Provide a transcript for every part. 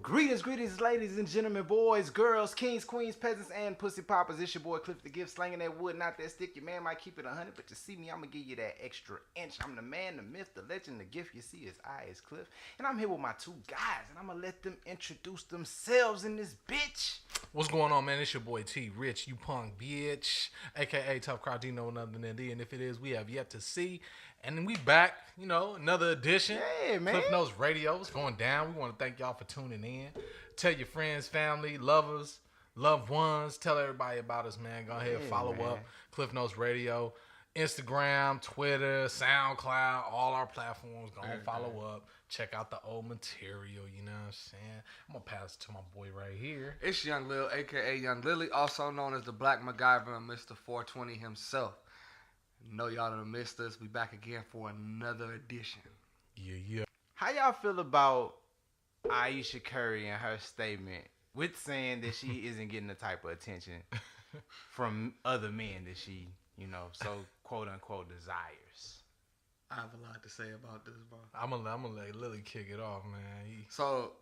Greetings, ladies and gentlemen, boys, girls, kings, queens, peasants, and pussy poppers. It's your boy Cliff the Gift, slanging that wood, not that stick. Your man might keep it 100, but you see me, I'm gonna give you that extra inch. I'm the man, the myth, the legend, the gift. You see his eye is Cliff, and I'm here with my two guys, and I'm gonna let them introduce themselves in this bitch. What's going on, man? It's your boy T Rich, you punk bitch, aka Tough Crowd D, no other than D. And if it is, we have yet to see. And we back, another edition. Yeah, man. Cliff Notes Radio is going down. We want to thank y'all for tuning in. Tell your friends, family, lovers, loved ones. Tell everybody about us, man. Go ahead, follow up. Cliff Notes Radio, Instagram, Twitter, SoundCloud, all our platforms. Go and follow up. Check out the old material, you know what I'm saying? I'm going to pass it to my boy right here. It's Young Lil, a.k.a. Young Lily, also known as the Black MacGyver and Mr. 420 himself. Know y'all done missed us. We back again for another edition. Yeah. How y'all feel about Ayesha Curry and her statement with saying that she isn't getting the type of attention from other men that she, so quote unquote desires? I have a lot to say about this, bro. I'm gonna let Lily kick it off, man. So,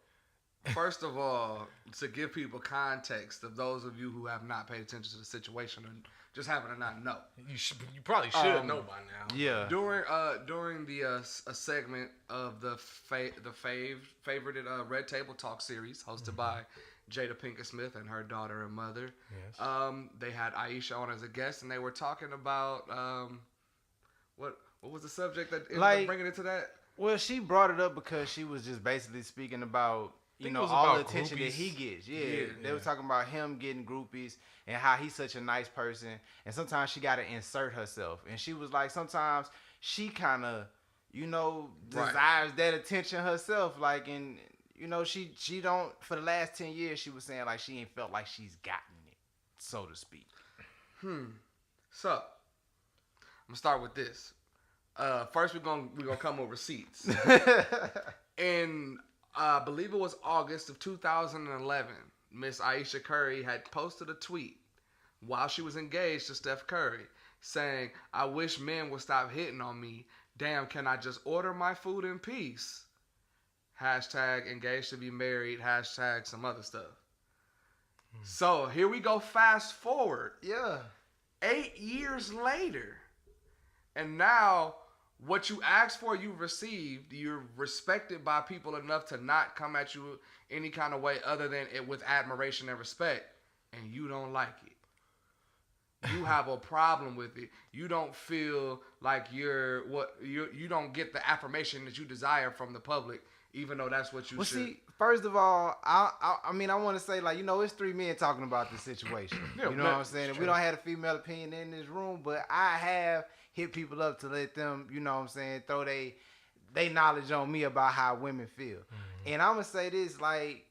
first of all, to give people context of those of you who have not paid attention to the situation and just happen to not know. You probably should know by now. Yeah. During the a segment of the favorited Red Table Talk series hosted by Jada Pinkett Smith and her daughter and mother. Yes. They had Ayesha on as a guest, and they were talking about what was the subject that ended up bringing it to that? Well, she brought it up because she was just basically speaking about all the attention that he gets. Yeah. They were talking about him getting groupies and how he's such a nice person. And sometimes she got to insert herself. And she was like, sometimes she kind of, desires that attention herself. Like, and, she don't, for the last 10 years, she was saying, like, she ain't felt like she's gotten it, so to speak. So, I'm going to start with this. First, we're gonna come with receipts. In I believe it was August of 2011, Miss Ayesha Curry had posted a tweet while she was engaged to Steph Curry saying, "I wish men would stop hitting on me. Damn, can I just order my food in peace?" Hashtag engaged to be married. Hashtag some other stuff. So here we go. Fast forward. Yeah. 8 years later, and now. What you asked for, you received. You're respected by people enough to not come at you any kind of way other than it with admiration and respect. And you don't like it. You have a problem with it. You don't feel like you don't get the affirmation that you desire from the public, even though that's what you should. See, first of all, I want to say, it's three men talking about this situation. Yeah, you know what I'm saying? And we don't have a female opinion in this room, but I have hit people up to let them, throw they knowledge on me about how women feel. Mm-hmm. And I'm going to say this, I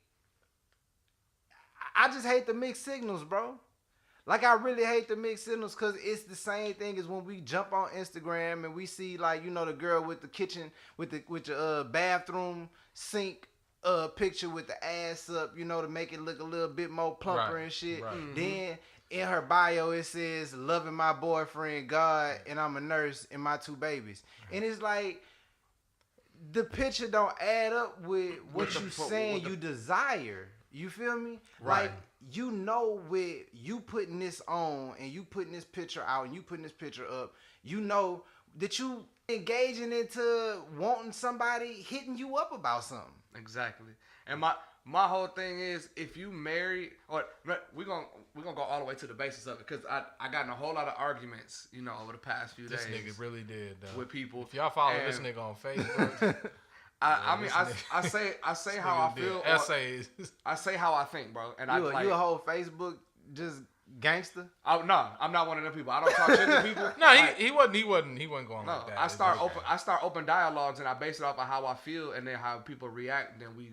just hate the mixed signals, bro. I really hate the mixed signals because it's the same thing as when we jump on Instagram and we see, the girl with the kitchen, with the bathroom sink picture with the ass up, to make it look a little bit more plumper and shit. Right. Mm-hmm. Then in her bio, it says, loving my boyfriend, God, and I'm a nurse, and my two babies. And it's the picture don't add up with what you saying you desire. You feel me? Right. With you putting this on, and you putting this picture out, and you putting this picture up, that you engaging into wanting somebody hitting you up about something. Exactly. And my whole thing is, if you marry, or we're gonna go all the way to the basis of it, because I got in a whole lot of arguments, over the past few days. This nigga really did, though. With people. If y'all follow this nigga on Facebook, I say how I feel. Essays. I say how I think, bro. And you a whole Facebook just gangster? No, I'm not one of them people. I don't talk shit to people. No, he wasn't going like that. I start open dialogues, and I base it off of how I feel and then how people react, and then we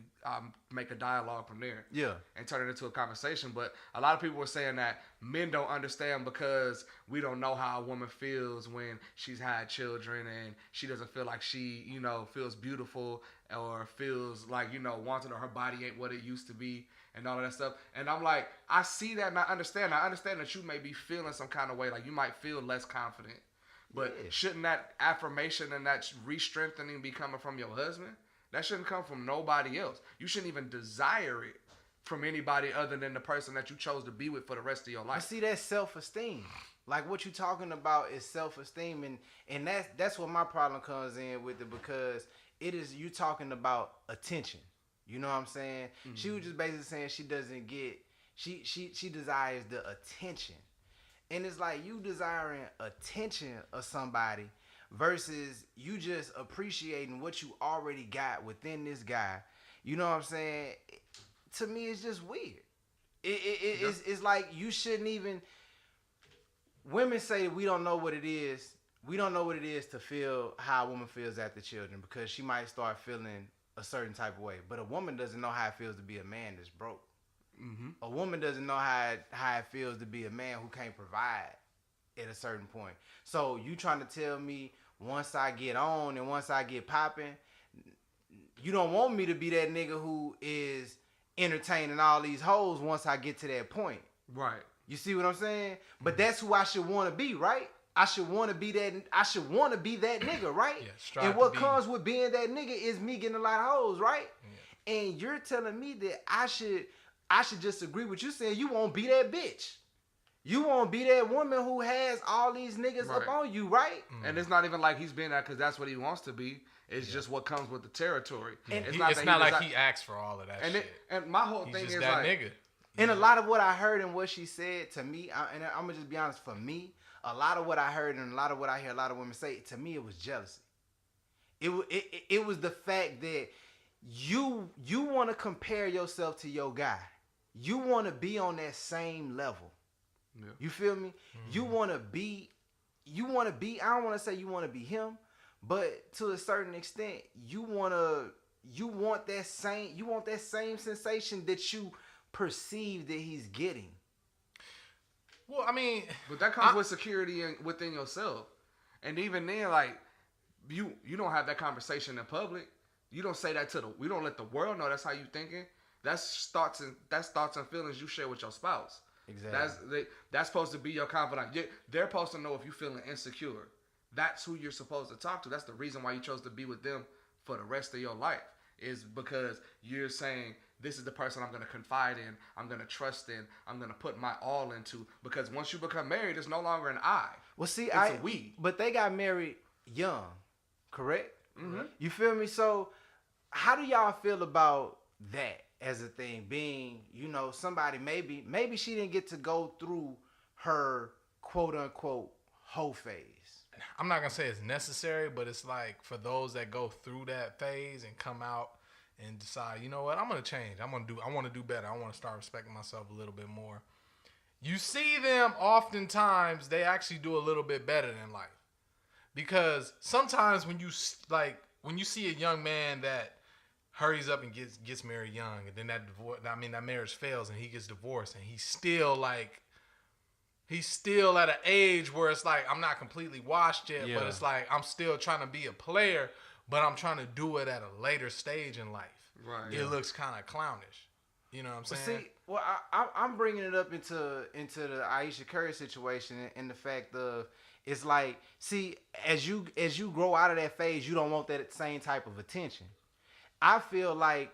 make a dialogue from there. Yeah. And turn it into a conversation. But a lot of people were saying that men don't understand because we don't know how a woman feels when she's had children and she doesn't feel like she, feels beautiful or feels like, wanted, or her body ain't what it used to be. And all of that stuff. And I'm like, I see that and I understand. I understand that you may be feeling some kind of way. Like, you might feel less confident. But shouldn't that affirmation and that re-strengthening be coming from your husband? That shouldn't come from nobody else. You shouldn't even desire it from anybody other than the person that you chose to be with for the rest of your But life. see, that's self-esteem. Like what you talking about is self-esteem, and that's what my problem comes in with it, because it is you talking about attention. You know what I'm saying? Mm-hmm. She was just basically saying she doesn't get she desires the attention, and it's like you desiring attention of somebody versus you just appreciating what you already got within this guy. You know what I'm saying? To me, it's just weird. It's like you shouldn't even. Women say we don't know what it is. We don't know what it is to feel how a woman feels after children, because she might start feeling a certain type of way. But a woman doesn't know how it feels to be a man that's broke. Mm-hmm. A woman doesn't know how it feels to be a man who can't provide at a certain point. So you trying to tell me once I get on and once I get popping, you don't want me to be that nigga who is entertaining all these hoes once I get to that point. Right. You see what I'm saying? But that's who I should want to be, right? I should want to be that. I should want to be that nigga, right? Yeah, and what comes with being that nigga is me getting a lot of hoes, right? Yeah. And you're telling me that I should just agree with you saying you won't be that bitch. You won't be that woman who has all these niggas up on you, right? And it's not even like he's being that because that's what he wants to be. It's just what comes with the territory. And it's not like he asked for all of that shit. And my whole thing is that like, nigga. And a lot of what I heard and what she said to me, and I'm gonna just be honest, for me, a lot of what I heard and a lot of what I hear a lot of women say, to me, it was jealousy. It was the fact that you want to compare yourself to your guy. You want to be on that same level. Yeah. You feel me? Mm-hmm. You want to be. I don't want to say you want to be him, but to a certain extent, you want that same sensation that you perceive that he's getting. Well, I mean, but that comes with security within yourself, and even then, like you don't have that conversation in public. You don't say that we don't let the world know that's how you thinking. That's thoughts and feelings you share with your spouse. Exactly. That's supposed to be your confidant. They're supposed to know if you're feeling insecure. That's who you're supposed to talk to. That's the reason why you chose to be with them for the rest of your life, is because you're saying, this is the person I'm going to confide in, I'm going to trust in, I'm going to put my all into. Because once you become married, it's no longer an I. Well, see, it's a we. But they got married young, correct? Mm-hmm. You feel me? So how do y'all feel about that as a thing? Being, somebody, maybe she didn't get to go through her quote unquote hoe phase. I'm not going to say it's necessary, but it's like for those that go through that phase and come out and decide, you know what, I'm going to change. I want to do better. I want to start respecting myself a little bit more. You see them oftentimes, they actually do a little bit better in life. Because sometimes when you see a young man that hurries up and gets married young, and then that marriage fails and he gets divorced, and he's still at an age where it's like, I'm not completely washed yet, but it's like, I'm still trying to be a player, but I'm trying to do it at a later stage in life. Right. It looks kind of clownish. You know what I'm saying? I'm bringing it up into the Ayesha Curry situation and the fact of, it's like, see, as you grow out of that phase, you don't want that same type of attention. I feel like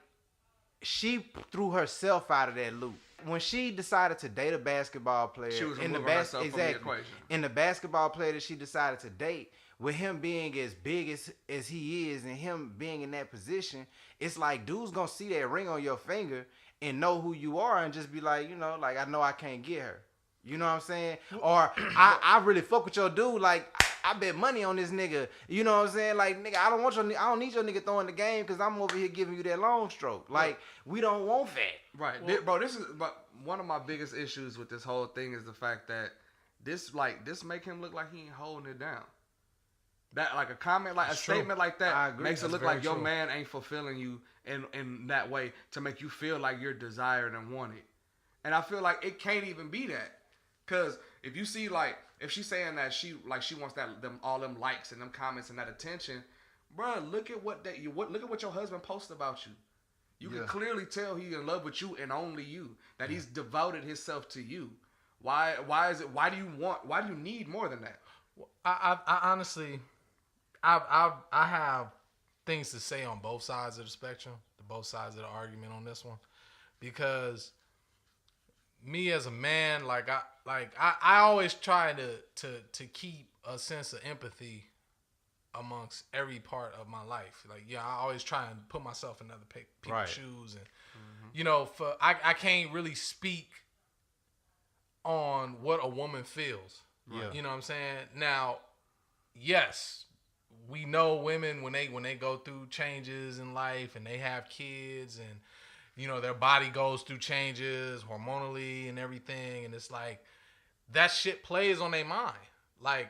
she threw herself out of that loop. When she decided to date a basketball player, she was removing herself from the equation. And the basketball player that she decided to date, with him being as big as he is and him being in that position, it's like dude's gonna see that ring on your finger and know who you are and just be like, like, I know I can't get her. You know what I'm saying? Or I really fuck with your dude. Like, I bet money on this nigga. You know what I'm saying? Like, nigga, I don't need your nigga throwing the game because I'm over here giving you that long stroke. Like, we don't want that. Right. Well, bro, this is one of my biggest issues with this whole thing is the fact that this make him look like he ain't holding it down. That, like, a comment, like, a statement like that makes it look like your man ain't fulfilling you in that way to make you feel like you're desired and wanted. And I feel like it can't even be that. Because if you see, like, if she's saying that she wants all them likes and them comments and that attention, bro, look at what your husband posts about you. You can clearly tell he's in love with you and only you. That he's devoted himself to you. Why do you need more than that? I honestly, I have things to say on both sides of the spectrum, both sides of the argument on this one, because me as a man, I always try to keep a sense of empathy amongst every part of my life. Like, yeah, I always try and put myself in other people's shoes, and you know, I can't really speak on what a woman feels. Yeah. You know what I'm saying? Now, yes, we know women when they go through changes in life and they have kids, and you know, their body goes through changes hormonally and everything, and it's like that shit plays on their mind. Like,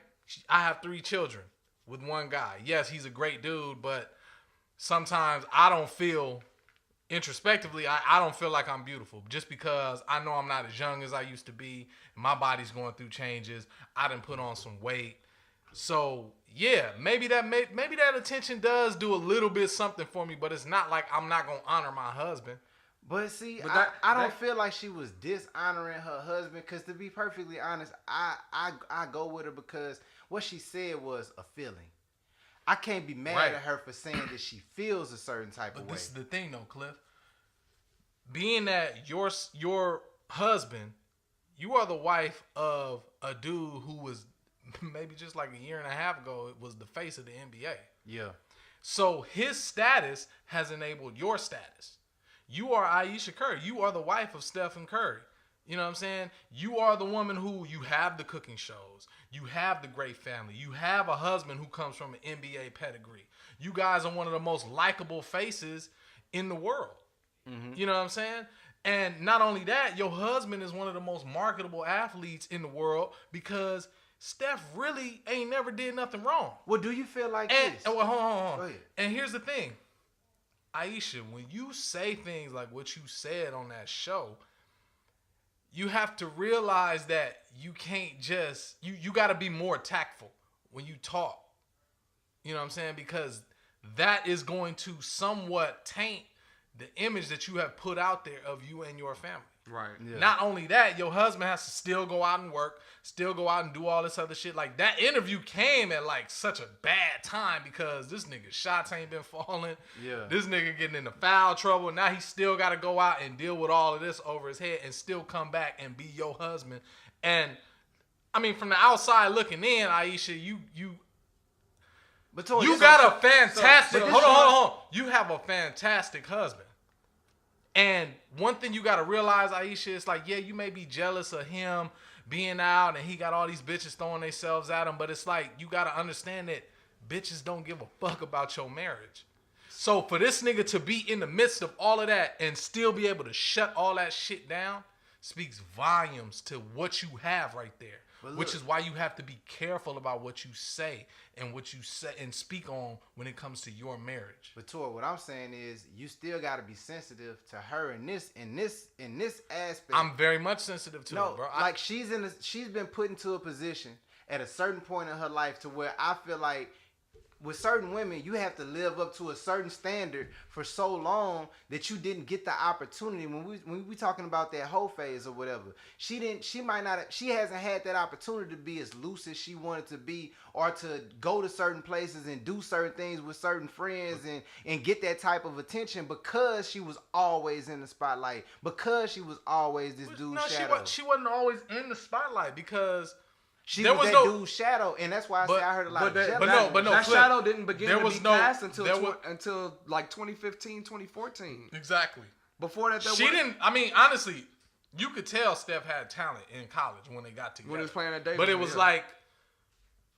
I have 3 children with one guy. Yes, he's a great dude, but sometimes I don't feel introspectively, I don't feel like I'm beautiful just because I know I'm not as young as I used to be. My body's going through changes. I done put on some weight. So yeah, maybe that attention does do a little bit something for me, but it's not like I'm not gonna honor my husband. But see, But I don't feel like she was dishonoring her husband, because to be perfectly honest, I go with her because what she said was a feeling. I can't be mad at her for saying that she feels a certain type of way. But this is the thing though, Cliff. Being that your husband, you are the wife of a dude who was maybe just like a year and a half ago, it was the face of the NBA. Yeah. So his status has enabled your status. You are Ayesha Curry. You are the wife of Stephen Curry. You know what I'm saying? You are the woman who, you have the cooking shows. You have the great family. You have a husband who comes from an NBA pedigree. You guys are one of the most likable faces in the world. Mm-hmm. You know what I'm saying? And not only that, your husband is one of the most marketable athletes in the world because Steph really ain't never did nothing wrong. Well, do you feel like and, this? Hold on. Go ahead. And here's the thing. Ayesha, when you say things like what you said on that show, you have to realize that you can't just, you got to be more tactful when you talk. You know what I'm saying? Because that is going to somewhat taint the image that you have put out there of you and your family. Right. Yeah. Not only that, your husband has to still go out and work, still go out and do all this other shit. Like, that interview came at like such a bad time because this nigga's shots ain't been falling. Yeah. This nigga getting into foul trouble. Now he still got to go out and deal with all of this over his head and still come back and be your husband. And I mean, from the outside looking in, Ayesha, you got a fantastic. Hold on. You have a fantastic husband. And one thing you got to realize, Ayesha, is like, yeah, you may be jealous of him being out and he got all these bitches throwing themselves at him, but it's like, you got to understand that bitches don't give a fuck about your marriage. So for this nigga to be in the midst of all of that and still be able to shut all that shit down speaks volumes to what you have right there. Which is why you have to be careful about what you say and what you say and speak on when it comes to your marriage. But Tor, what I'm saying is you still got to be sensitive to her in this aspect. I'm very much sensitive to her, bro. Like she's been put into a position at a certain point in her life to where I feel like with certain women, you have to live up to a certain standard for so long that you didn't get the opportunity. When we talking about that whole phase or whatever, she hasn't had that opportunity to be as loose as she wanted to be, or to go to certain places and do certain things with certain friends and get that type of attention because she was always in the spotlight, because she was always this dude's shadow. She wasn't always in the spotlight because she was that dude's shadow, and that's why I say I heard a lot of jealousy. But that shadow didn't begin to be cast until like 2015, 2014. Exactly. Before that, she didn't. I mean, honestly, you could tell Steph had talent in college when they got together. When he was playing at Davis. But it was like,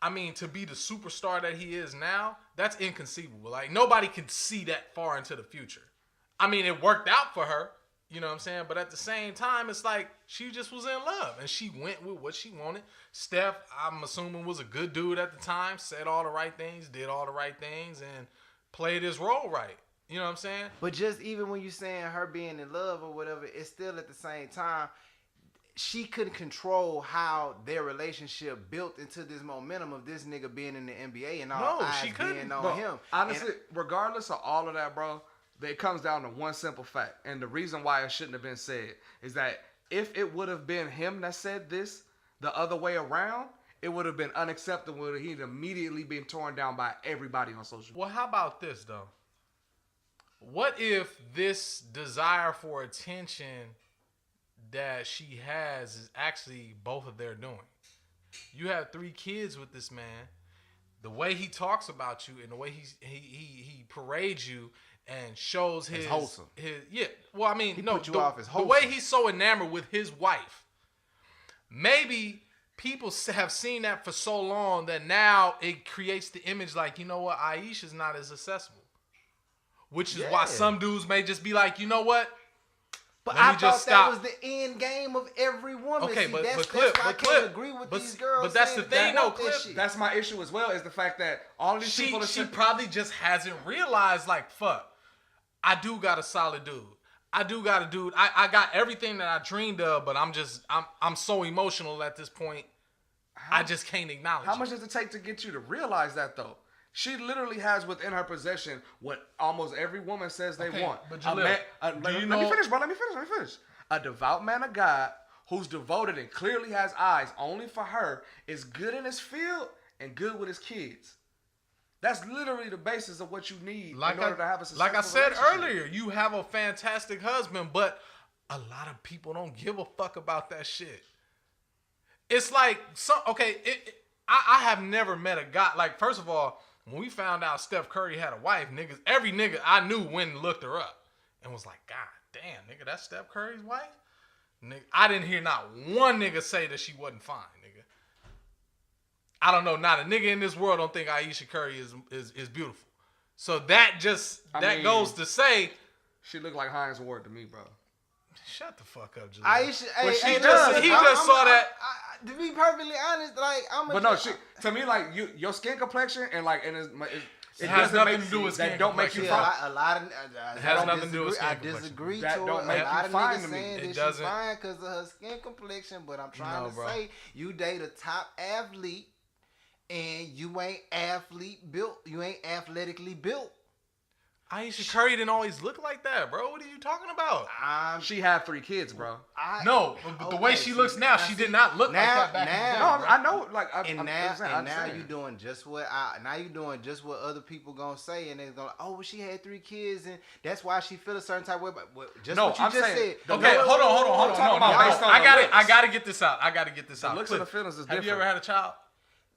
I mean, to be the superstar that he is now, that's inconceivable. Like, nobody can see that far into the future. I mean, it worked out for her. You know what I'm saying? But at the same time, it's like she just was in love and she went with what she wanted. Steph, I'm assuming, was a good dude at the time, said all the right things, did all the right things, and played his role right. You know what I'm saying? But just even when you're saying her being in love or whatever, it's still at the same time, she couldn't control how their relationship built into this momentum of this nigga being in the NBA and all eyes being on him. Honestly, regardless of all of that, bro, it comes down to one simple fact. And the reason why it shouldn't have been said is that if it would have been him that said this the other way around, it would have been unacceptable. He'd immediately been torn down by everybody on social media. Well, how about this though? What if this desire for attention that she has is actually both of their doing? You have 3 kids with this man. The way he talks about you and the way he parades you and shows his wholesome. Well, I mean, He no, put you off as the wholesome. way he's so enamored with his wife. Maybe people have seen that for so long that now it creates the image like, you know what, Ayesha's not as accessible. Which is why some dudes may just be like, you know what? But Let I me thought just that stop. was the end game of every woman. Okay, See, but that's Clip, why I but can't Clip, agree with but- these girls. but that's the saying thing, they though, want that Clip. shit. That's my issue as well, is the fact that all these people She probably just hasn't realized, like, fuck, I do got a solid dude. I do got a dude. I got everything that I dreamed of, but I'm so emotional at this point. I just can't acknowledge How it. much does it take to get you to realize that, though? She literally has within her possession what almost every woman says they Okay, want. but A Jalil, man, do you let know- me finish, bro. Let me finish. A devout man of God who's devoted and clearly has eyes only for her is good in his field and good with his kids. That's literally the basis of what you need in order to have a successful like I said relationship. earlier, you have a fantastic husband, but a lot of people don't give a fuck about that shit. It's like, I have never met a guy, like, first of all, when we found out Steph Curry had a wife, every nigga I knew went and looked her up and was like, God damn, nigga, that's Steph Curry's wife? Nigga, I didn't hear not one nigga say that she wasn't fine, nigga. I don't know, not a nigga in this world don't think Ayesha Curry is beautiful. So that goes to say, She looked like Heinz Ward to me, bro. shut the fuck up, Jaleel. Aisha, Well, hey, she hey, does. listen, He just saw that. To be perfectly honest, like I'm. But no, to me, like your skin complexion and like it has doesn't nothing make to do with that skin don't make you See, complexion. fine. a lot of It has nothing to do with skin I complexion. disagree That to don't it. make A lot you of fine niggas to me. saying It that she's doesn't. fine because of her skin complexion, but I'm trying No, to bro. say you date a top athlete and you ain't athlete built. You ain't athletically built. Ayesha Curry didn't always look like that, bro. What are you talking about? She had 3 kids, bro. No, but the way she looks now, she did not look like that back in the day. No, bro. I know. Like, And I'm now, saying, and now you doing just what other people gonna say, and they're gonna oh, well, she had 3 kids, and that's why she feel a certain type of way. But just No, what you I'm just saying- said. Okay, hold on. I'm talking about based on I the got it. looks. I got to get this out. The looks and the feelings is Have you different. ever had a child?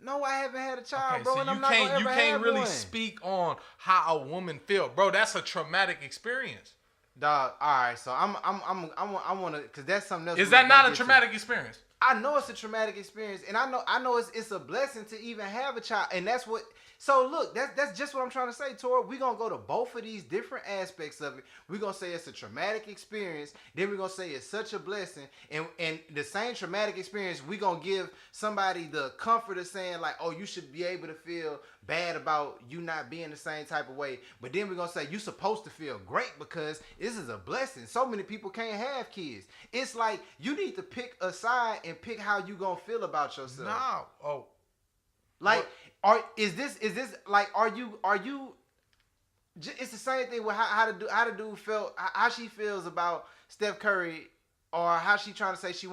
No, I haven't had a child, Okay, bro, so and you I'm not gonna can't ever you can't have really one. speak on how a woman feel, bro. That's a traumatic experience. Dog, all right, so I want to, cause that's something else. Is we that gonna not a get to. traumatic experience? I know it's a traumatic experience, and I know it's a blessing to even have a child, and that's what. So look, that's just what I'm trying to say, Tor. We're gonna go to both of these different aspects of it. We're gonna say it's a traumatic experience, then we're gonna say it's such a blessing, and the same traumatic experience, we're gonna give somebody the comfort of saying like, oh, you should be able to feel bad about you not being the same type of way. But then we're gonna say you're supposed to feel great because this is a blessing. So many people can't have kids. It's like you need to pick a side and pick how you gonna feel about yourself. No. Oh. Like, is this like, are you? It's the same thing with how the dude felt, how she feels about Steph Curry, or how she trying to say she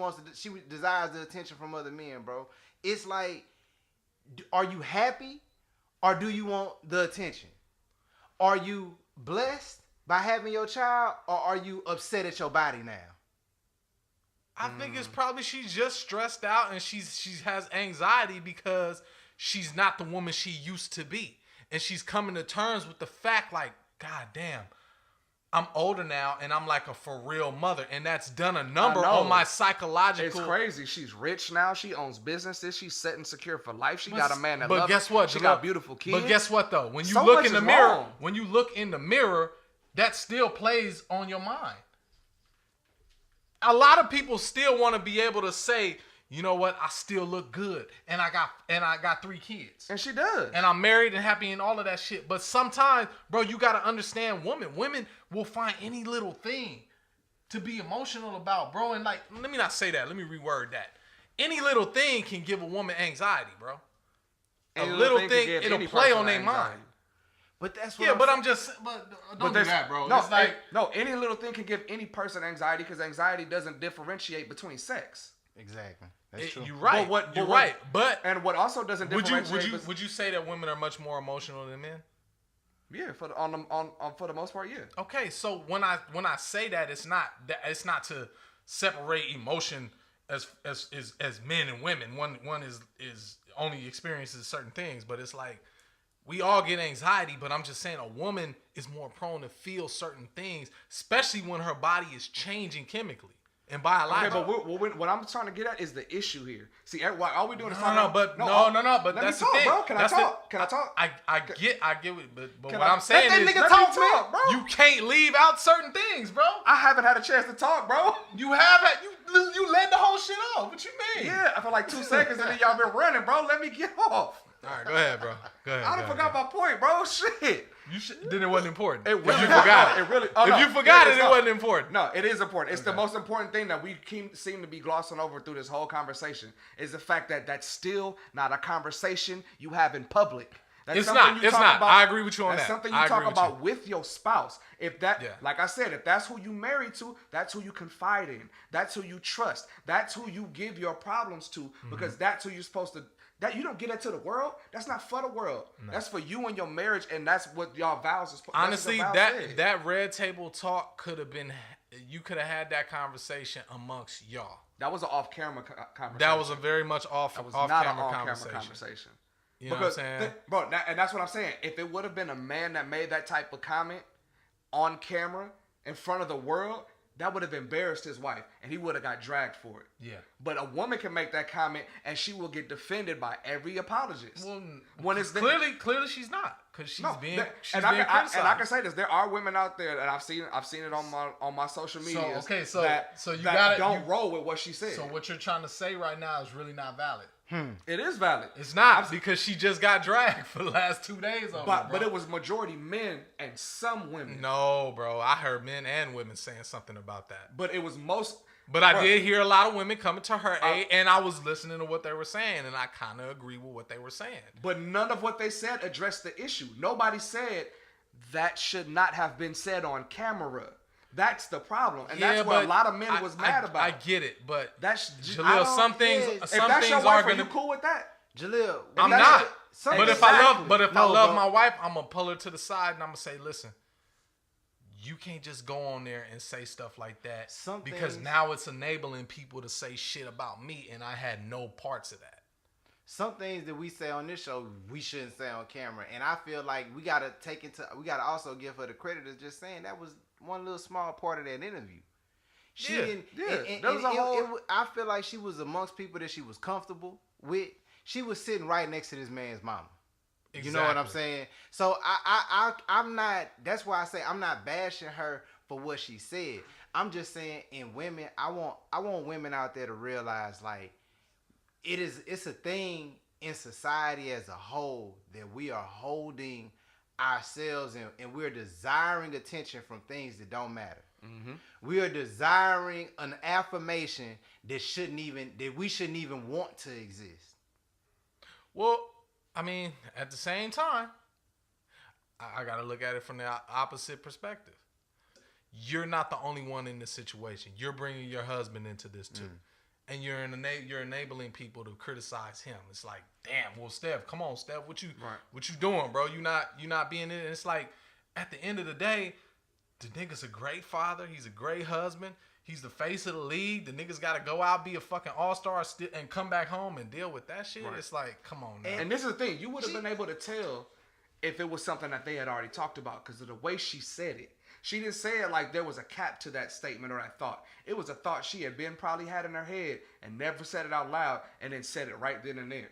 desires the attention from other men, bro. It's like, are you happy, or do you want the attention? Are you blessed by having your child, or are you upset at your body now? I think it's probably she's just stressed out and she has anxiety because she's not the woman she used to be. And she's coming to terms with the fact like, God damn, I'm older now and I'm like a for real mother. And that's done a number on my psychological. It's crazy. She's rich now. She owns businesses. She's set and secure for life. She got a man that but loves guess her. what? She Jaleel? got beautiful kids. But guess what though? When you So look much in the is mirror, wrong. when you look in the mirror, that still plays on your mind. A lot of people still want to be able to say, you know what, I still look good, and I got 3 kids, And she does. and I'm married and happy and all of that shit. But sometimes, bro, you gotta understand women will find any little thing to be emotional about, bro. And like, let me not say that. Let me reword that. Any little thing can give a woman anxiety, bro. Any a little can thing, give it'll any play person on their anxiety. mind. But that's what Yeah, I'm but saying. I'm just, but don't do there's- that, bro. No, It's like, no, any little thing can give any person anxiety because anxiety doesn't differentiate between sex. Exactly. That's true. You're right. You're right. But and what also doesn't differentiate would you say that women are much more emotional than men? Yeah, for the most part, yeah. Okay, so when I say that, it's not to separate emotion as men and women. One is only experiences certain things, but it's like we all get anxiety. But I'm just saying a woman is more prone to feel certain things, especially when her body is changing chemically and biologically. Okay, but what I'm trying to get at is the issue here. See, all we doing is talking. But that's the thing. Can I talk? Can I talk? I get it, but what I- I'm saying let is, that nigga talk, bro. you can't leave out certain things, bro. I haven't had a chance to talk, bro. You haven't. You led the whole shit off. What you mean? Yeah, I feel like 2 seconds and then y'all been running, bro. Let me get off. All right, go ahead, bro. Go ahead. I done forgot my point, bro. Shit. Then it wasn't important. It really, if you forgot it really. if you forgot it wasn't important. No, it is important. It's the most important thing that we seem to be glossing over through this whole conversation is the fact that that's still not a conversation you have in public. That's It's not. I agree with you on that. That's something you talk about with your spouse. If that, Yeah. like I said, if that's who you married to, that's who you confide in. That's who you trust. That's who you give your problems to because that's who you're supposed to. That you don't get that to the world. That's not for the world. No. That's for you and your marriage, and that's what y'all vows is. Honestly, that red table talk could have been. You could have had that conversation amongst y'all. That was an off-camera conversation. That was a very much off-camera conversation. You know what I'm saying? Bro, and that's what I'm saying. If it would have been a man that made that type of comment on camera in front of the world, that would have embarrassed his wife, and he would have got dragged for it. Yeah. But a woman can make that comment, and she will get defended by every apologist. Well, when it's clearly she's not, because she's being criticized. And I can say this: there are women out there, and I've seen it on my social media. So you don't roll with what she said. So what you're trying to say right now is really not valid. It is valid. It's not because she just got dragged for the last 2 days. But it was majority men and some women. No, bro, I heard men and women saying something about that. But it was most. But I did hear a lot of women coming to her aid, and I was listening to what they were saying, and I kind of agree with what they were saying. But none of what they said addressed the issue. Nobody said that should not have been said on camera. That's the problem, and that's what a lot of men was mad about. I get it, but that's Jaleel. Some things are gonna. You cool with that, Jaleel? I'm not. But if I love my wife, I'm gonna pull her to the side and I'm gonna say, listen, you can't just go on there and say stuff like that because now it's enabling people to say shit about me, and I had no parts of that. Some things that we say on this show we shouldn't say on camera, and I feel like we gotta also give her the credit of just saying that was one little small part of that interview. I feel like she was amongst people that she was comfortable with. She was sitting right next to this man's mama. Exactly. You know what I'm saying? So I'm not. That's why I say I'm not bashing her for what she said. I'm just saying, in women, I want women out there to realize, like, it's a thing in society as a whole that we are holding ourselves and we're desiring attention from things that don't matter. Mm-hmm. We are desiring an affirmation that we shouldn't even want to exist. Well, I mean, at the same time, I got to look at it from the opposite perspective. You're not the only one in this situation. You're bringing your husband into this too. And you're enabling people to criticize him. It's like, damn, well, Steph, come on, Steph, what you doing, bro? You not being in it. It's like, at the end of the day, the nigga's a great father. He's a great husband. He's the face of the league. The nigga's got to go out, be a fucking all-star, and come back home and deal with that shit. Right. It's like, come on, man. And this is the thing. You would have been able to tell if it was something that they had already talked about because of the way she said it. She didn't say it like there was a cap to that statement or that thought. It was a thought she had probably had in her head and never said it out loud and then said it right then and there.